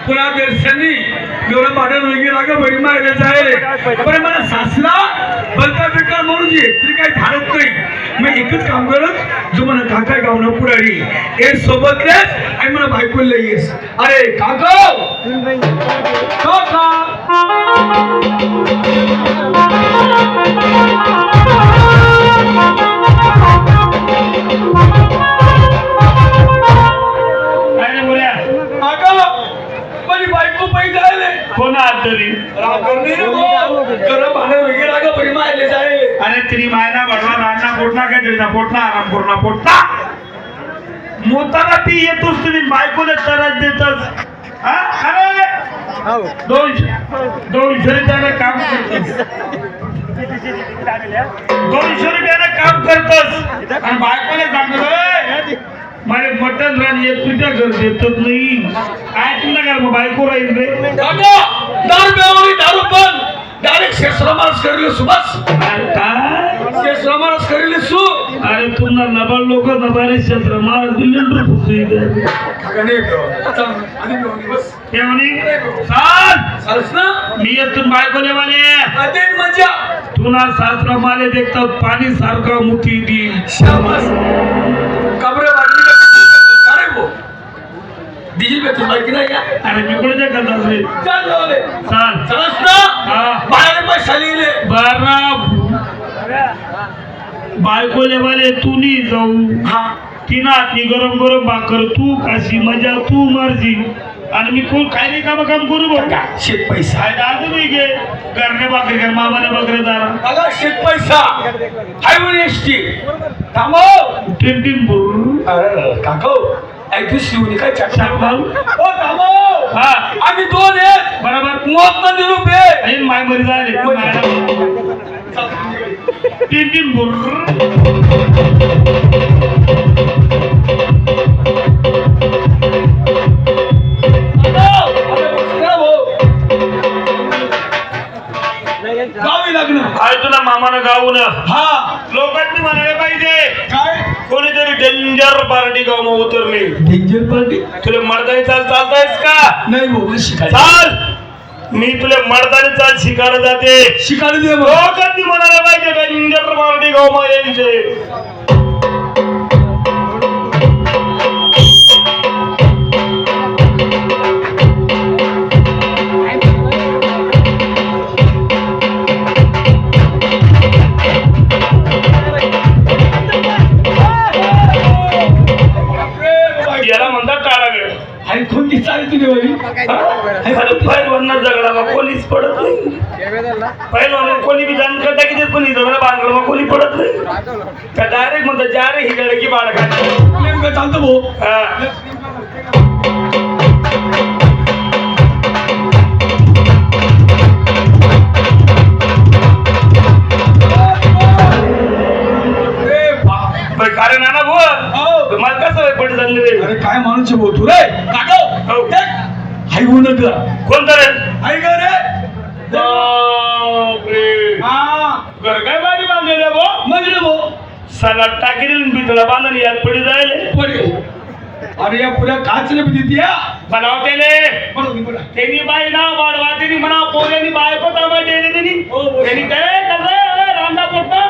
पुन्हा दर्शनी एवढं भाडं वगैरे लागा बरी मारायला जायले बरं मला सासला बलता बेकार म्हणून जे तरी काही धाडत नाही मी एकच काम करत जो मला काका गावना पुढारी हे सोबतलेच आणि मला बायकोला येस अरे काका काका मोताना ती येतोस तुम्ही बायकोला तरच देतच अरे 200 रुपयाला काम करतोस 200 रुपयाला काम करतोस आणि बायकोला सांगतोय मला मटन रान एक तुझ्या घर देतच नाही काय तुला घर बायको राहील रे दारू पण डायरेक्ट शेषरामास करेल सुबस काय शेषरामास करेल सु अरे तुमना नबाळ लोक नबाळे शेषरामास दिलेंद्र फुसई दे काकाने आणि बस केवणी चाल ना मी येतून बायकोले माने अरे मजा तुला शास्त्र माले देखता पाणी सारखा मुठी दी शाबास कमरे वाटली अरे वो डीजल पे तुला की नाही अरे मी कोणत्या करतात रे चल जाऊले चाल चलस ना बाहेर पैसा लिहिले बारा बायकोले वाले तू नी जाऊ हा तिना ती गरम गरम भाकर तू काशी मजा तू मर्जी आणि मी कोण काय नाही काम करू बघा शेत पैसा आज मी घे करणे भाकरी कर मामाने बकरे दारा अगं शेत पैसा हायवे एसटी थांबो टिन बोल अरे काको ऐकू शिवनी काय सांग भाऊ ओ थांबो हा आम्ही दोन आहेत बरोबर 90 रुपये आणि माय मरी झाले टिन बोल गावी लग्न आहे तुला मामानं गाऊन हा लोकांनी म्हणाले पाहिजे काय कोणीतरी डेंजर पार्टी गाव उतरली डेंजर पार्टी तुला मर्दानी चालतायस का नाही भाऊ शिकाय चाल मी तुला मर्दानी चाल शिकायला जाते शिकायला दे लोकांनी म्हणाले पाहिजे डेंजर पार्टी गाव यांचे कोणती चालू तुझी वही पहिलवान झगडा कोणीच पडत नाही पहिलवान कोणी बी जाण करता की कोणी झगडा बांधला कोणी पडत नाही का डायरेक्ट म्हणतात जा रे ही की बाळ नेमकं चालतं भाऊ अरे नाना भाऊ मला कसं पड चालले रे अरे काय माणूस भाऊ तू रे हाय होऊन कोणता रे हाय ग रे घर काय बारी बांधलेले भाऊ म्हणजे भाऊ सला टाकील बितळा बांधून यात पडी जायले पडे अरे या पुढे काचले बी देते या बनावतेले बोला त्यांनी बाई ना वाढवा त्यांनी म्हणा पोऱ्यांनी बायको ताबा दिली त्यांनी काय कसं रामदा पोट्टा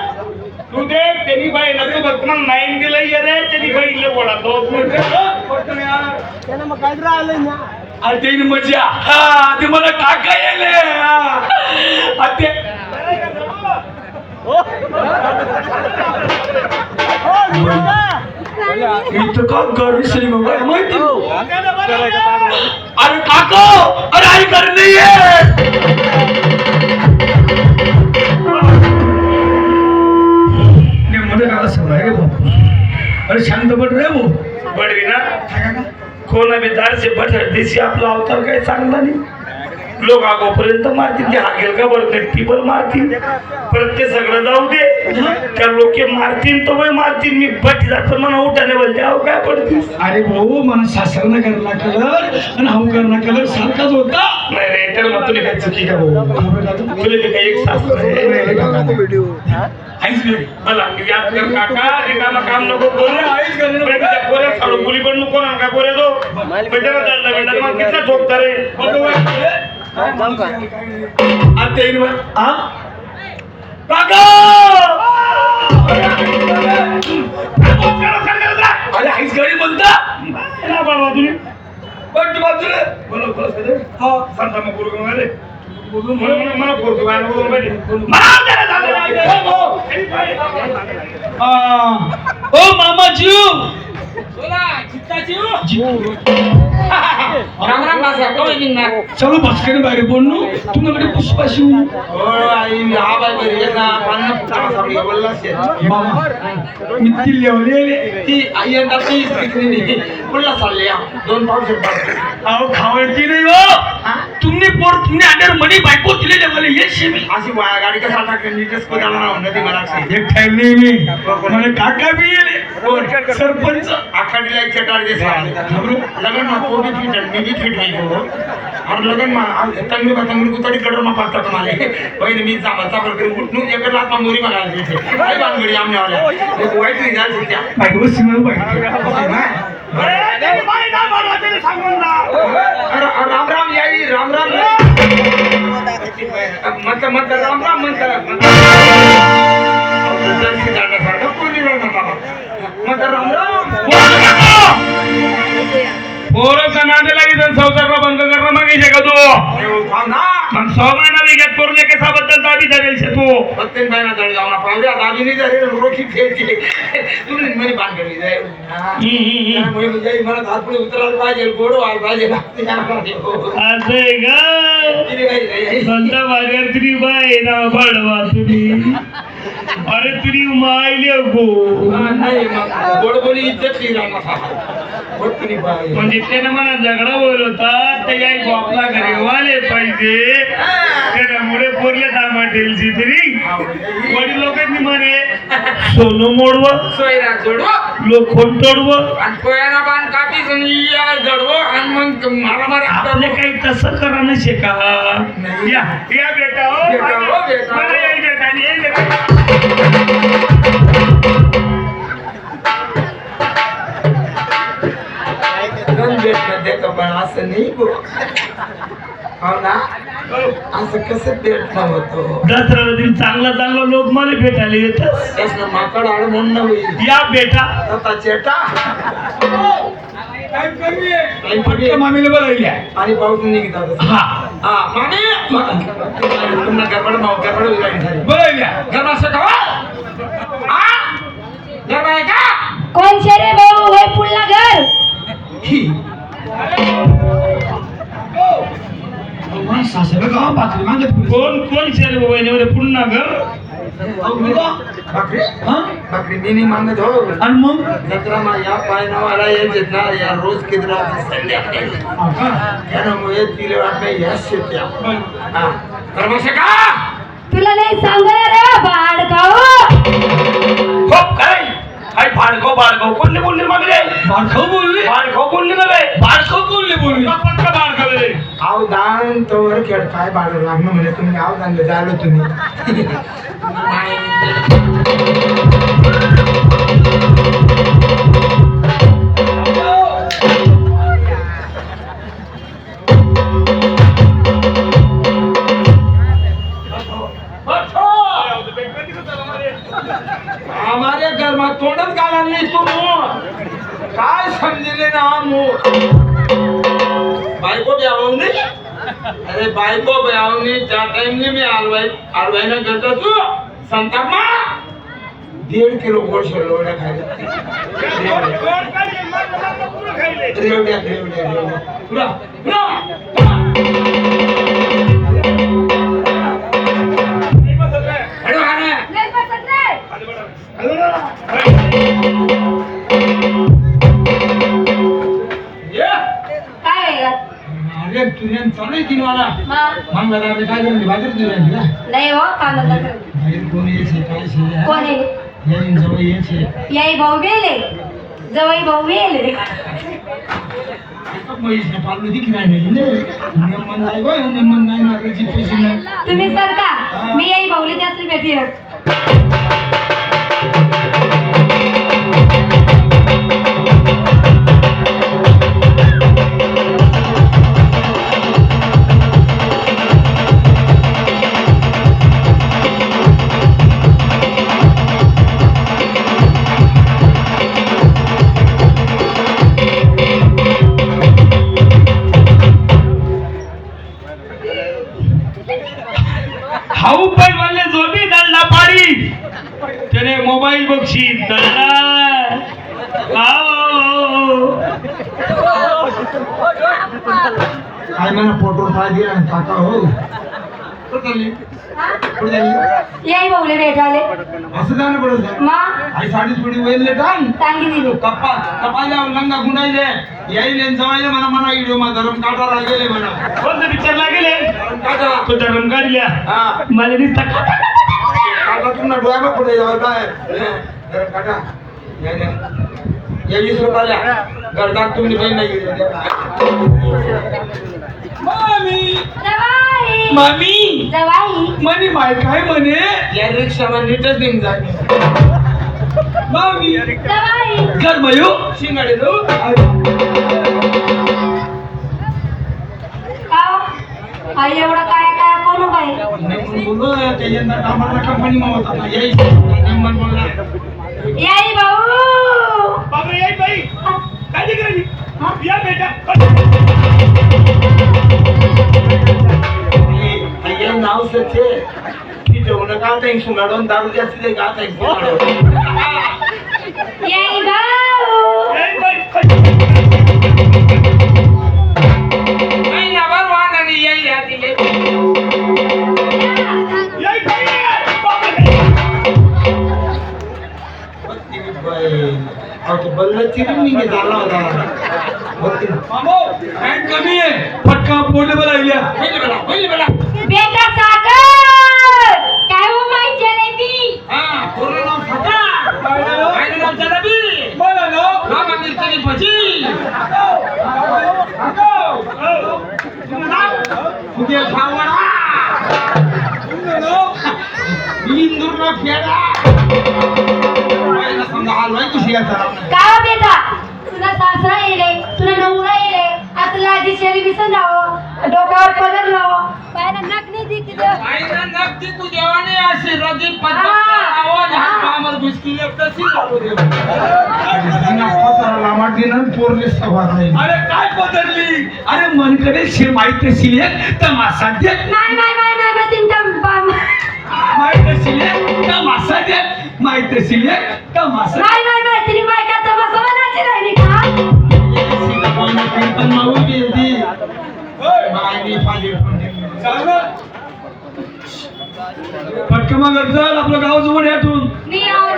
तू देख त्यांनी बाई ना तू बघ मग 90 ला ये रे त्यांनी बाईले बोला तो त्यानं मग काय राहिलं ना अरे त्यांनी मजा हा ते मला काका येले ते मी तर का गरवी सरी मग माहिती अरे काका अरे आई कर नाही रे भाऊ अरे शांत बट रे भाऊ बडवी ना कोणा बी दारचे बठर दिसी आपला अवतार काही चांगला नाही लोक आगोपर्यंत मारतील ते हागेल का बरं नक्कीवर मारतील परत ते सगळं जाऊ दे त्या लोके मारतील तो वय मारतील मी बट जातो म्हणा उठाने बोलते अहो काय पडतील अरे भाऊ मला सासऱ्यानं करला कलर आणि हा करणं कलर सारखाच होता. नाही रे तर मग तुला काही चुकी का भाऊ तुला ते काही एक सासू आईच घरी मला याद कर काका रिकामा काम नको करू पोऱ्या साडू मुली पण नको ना का पोऱ्या तो बेटाला चालला बेटा मग कितना ठोकता रे आता येईल बरं. हा काका अरे आईच घरी बोलता ना बाबा तुम्ही पण तू बाजूला बोलो बोलो हा सांगता मग पोरगं आले मला पोरगं बाहेर बोलून पाहिजे ओ मामाजी राम राम बासा कोण निघणार चलो बसके बाहेर बोललो तुमच्याकडे पुष्पा शिव हो आई हा बाई बरी आहे ना पान पुटाला सापडी बोलला शेत मामा मी ती लेवले ती आई यंदा ती स्पीकरी बोलला चालले दोन पाऊस अहो खावडती नाही हो तुम्ही तुम्ही अंडर मनी बायको दिले लेवले ये शिमी अशी गाडी कसा टाकली नीटच कोणाला नाव नदी मला एक ठेवली मी मला काका बी येले सरपंच आखाडीला एक चटार दे लगन मा तो भी फिट मी भी फिट होई हो और लगन मा तंगडी कुतडी कडर मा पाता तुम्हाला पहिले मी चामचा कर उठनू एक लात मा मोरी मला देते काय बांगडी आमने वाला एक वाईट रिझल्ट त्या बायको सीमा बायको राम राम याई राम राम मत राम राम मत राम राम पोरं नांदे लागे संसारला बंद करणं मागे का तू मग 100 महिना विकत पोरले कशाबद्दल दाबी धरेल शे तू पत्ते महिना जळ जाऊन पावड्या दाबी नाही झाले रोखी फेरची तुम्ही म्हणे बांध करी जाय म्हणजे मला हातपुढे उतरायला पाहिजे गोड व्हायला पाहिजे असं आहे का संता बाजार तरी बाय ना बडवा तुम्ही अरे तुरी मायले गो नाही गोड बोली इज्जत म्हणजे त्याने मला झगडा बोलवता ते काही बापला घरी वाले पाहिजे त्यामुळे पोरले दामाटेल तरी वडील लोकांनी म्हणे सोनं मोडवं सोयरा जोडव लोखंड तोडवं आणि पोयाना बांध कापी जडवो आणि मग मारा मारा आपले काही तसं करा नसे का या या बेटा हो बेटा, हो, बेटा. मला येई बेटा आणि येई बेटा भेट देतो पण असं नाही हो ना असं कसं भेट होतो दसऱ्याला दिन चांगला चांगला लोक मला भेटायला येतात त्याचं माकड आड म्हणणं होईल या बेटा आता चेटा मामीला बोलायला आणि पाऊस निघतात हा हा मामी तुम्हाला गडबड माव गडबड उजाडी झाली बोलायला गडबड असं का हा गडबड आहे का कौन से रे बहू है पुल्ला घर मला सासरा गाव बाकरी मागत कोण शेर बाबा पुन्हा घर भाकरी हा भाकरी मी मागत हो आणि मग जत्रा मा या पायनावाला यायचे ना या रोज किद्रा संध्याकाळी त्यामुळे तिला वाटलं या शेत्या हा कर्मशे का तुला नाही सांगणार रे बाडकाओ हो काय काय बाळगाव कोणले बोलले मग रे बारखाऊ बोलले बाळगाव बोलले ना रे बारखाऊ बोलले बोलले पक्का बाळगाव रे आव दान तोवर खेळ काय बाळगलं लागणं म्हणजे तुम्ही आव दान झालो तुम्ही हमारे घर में तोड़त गाला नहीं तुम काय समजले ना मो बायको ब्यावनी अरे बायको ब्यावनी त्या टाइमने मी आलवाई ना करतो तू संतापमा 1.5 किलो गोड शिरवड्या खायला रेवड्या पुरा नहीं पसंद रे ये काय आहे अरे तुझ्या चालू आहे 3 वाला मग मग दादा काय करते बाजार तुझ्या नाही हो कांदा बाहेर कोण यायचे काय शे कोण आहे येईन जवळ यायचे याई भाऊ गेले जवळ भाऊ गेले महेशने पाळलं दिख नाही नेमन नाही बा नेमन नाही नागाची पैसे नाही तुम्ही सर का मी याई भाऊली त्यातली भेटी हाऊ पण म्हणले झोपी दल्ला पाडी त्याने मोबाईल बघशील दल्ला काय म्हणा फोटो पाय दिला काका हो याई भाऊले भेटाले असं जाणं पडत मग आई साडीच पुढे वेळले टांग चांगली दिली कप्पा कपायला लंगा गुंडायले यायले जवायले म्हणा म्हणा व्हिडिओ मा धरम काढायला गेले म्हणा कोणत्या पिक्चरला गेले काढा तो धर्म काढल्या हा मला नुसता काढा तुम्हाला डोळ्या पुढे जावं काय धरम काढा या 20 रुपयाला गर्दात तुम्ही काही नाही गेले मामी जवाई मामी जवाई म्हणे माय काय म्हणे या रिक्षा मा नीटच दिन जाणे मामी जवाई घर मयो शिंगाडे लो आई एवढं काय काय कोण बाई नाही बोलो त्याच्या कामाला कंपनी मा होता ना याई निम्मन बोलला याई भाऊ बाबरे याई बाई काय दिकरानी या बेटा ये नाव सचे की जेवण का ताई सुगाडून दारू जास्त दे का ताई याई भाऊ याई बाई नाही ना बर वाहनाने याई राहते याई बाई बल्ला चिरून निघे झाला होता मामो पॅन्ट कमी आहे पटका पोटले बोलायला पहिले बेला बेटा सागर काय हो माई जलेबी हा पूर्ण नाव फटा काय नाव जलेबी मला ना रामा मिरची भजी तुझे खावडा इंदूरला फेडा समजा हलवाई कशी याचा का हो बेटा तुला सासरा येले तुला नवरा येले आता लाजी शेरी बिसन जावं डोक्यावर पदर लावं पायाला नख नाही दिली आईला नक्की तू देवाने आशीर्वाद दे पद्धत हा. आवाज हा कामर घुसकी तशी चालू दे पसाराला माटीनं पोरली सभा राहील अरे काय बदलली अरे मनकडे शे माहित शिले तमाशा दे नाही नाही नाही नाही तिंटा माहित शिले तमाशा दे माहित शिले तमाशा नाही नाही नाही तिने बायका तमाशा बनायची राहिली का कीर्तन माऊ गेली बाईने पाली पटकमा गरजल आपलं गाव जवळ यातून नाही यावं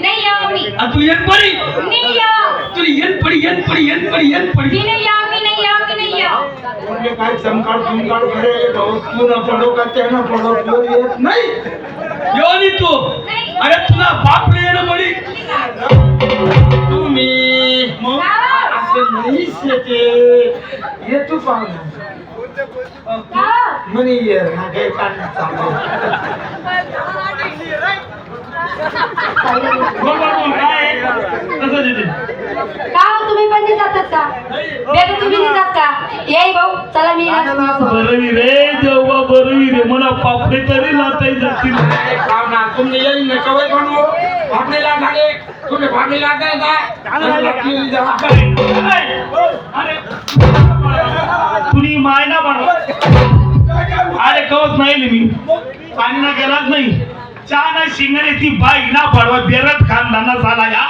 नाही यावं मी तू येन पडी नाही यावं तुला येन पडी मी नाही यावं मी नाही यावं मी नाही यावं म्हणजे काय चमकाड चमकाड करे तू न पडो का ते न पडो तू येत नाही येऊन तू अरे तुला बाप येणं पडी तुम्ही मग असं नाही शेते ये तू पाहू म्हणे ये ना काही काढण्यात चालू बोल काय कसं देते का हो तुम्ही पण नाही जातात का बेटा तुम्ही नाही जात का येई भाऊ चला मी बरवी रे जेव्हा बरवी रे मला पापडे तरी लाताई जातील पाहुणा तुम्ही येईल ना कवय म्हणू भांडे लागले तुम्ही भांडे लागले का अरे कुणी मायना बनवा अरे कवच नाही मी पाणी ना गेलाच नाही चहा ना शिंगणे ती बाई ना पडवा बेरत खानदाना झाला या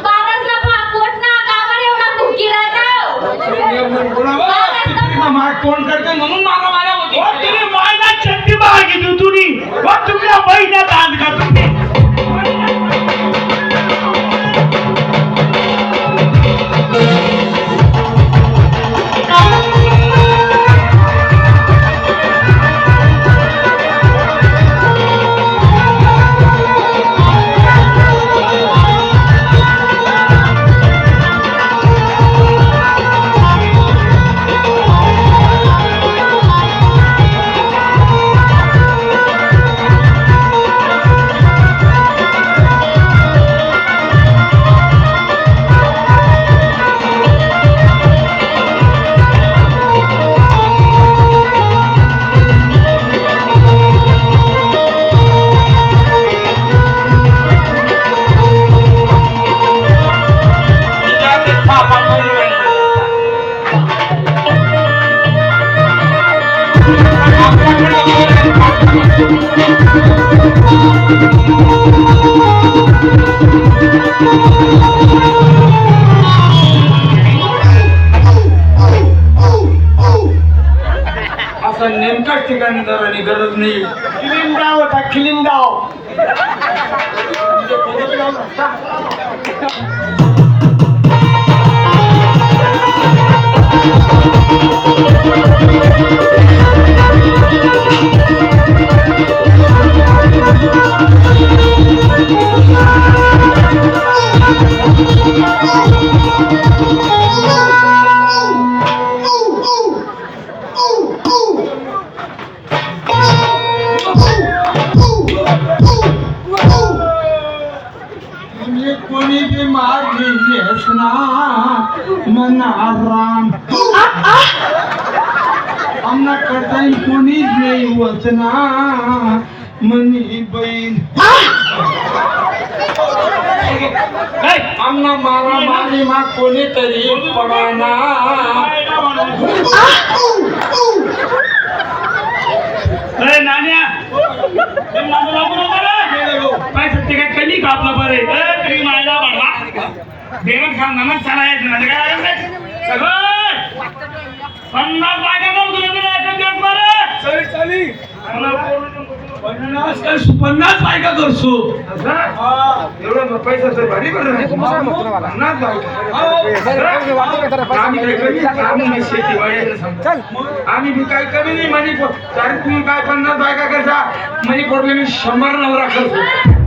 बाराजला पापोट ना कावर एवढा कुकीला कोण करते म्हणून मला मारा होती तुम्ही मायना चट्टी बागी तुम्ही तुमच्या महिन्यात आण का तुम्ही असं नेमकाच ठिकाणी जाण्याची गरज नाही. किलिंगाव होता किलिंगाव. म्हणजे कोणी बी मारली असना मन आराम आमना करता कोणी नाही वचना मनी बहीण आमना मारा मारी मा कोणीतरी पडाना. अरे नाण्या काय सत्य काय कमी का आपलं बरं तरी मायला वाढवा देवच खा नमक चालायचं म्हणजे काय सगळं 50 बागा मग तुला दिला एक बरं 50 बायका करसो. एवढं पैसा सर भारी बरं आम्ही बी काही कमी नाही म्हणे तुम्ही काय 50 बायका करता म्हणजे प्रॉब्लेम 100 नवरा करतो.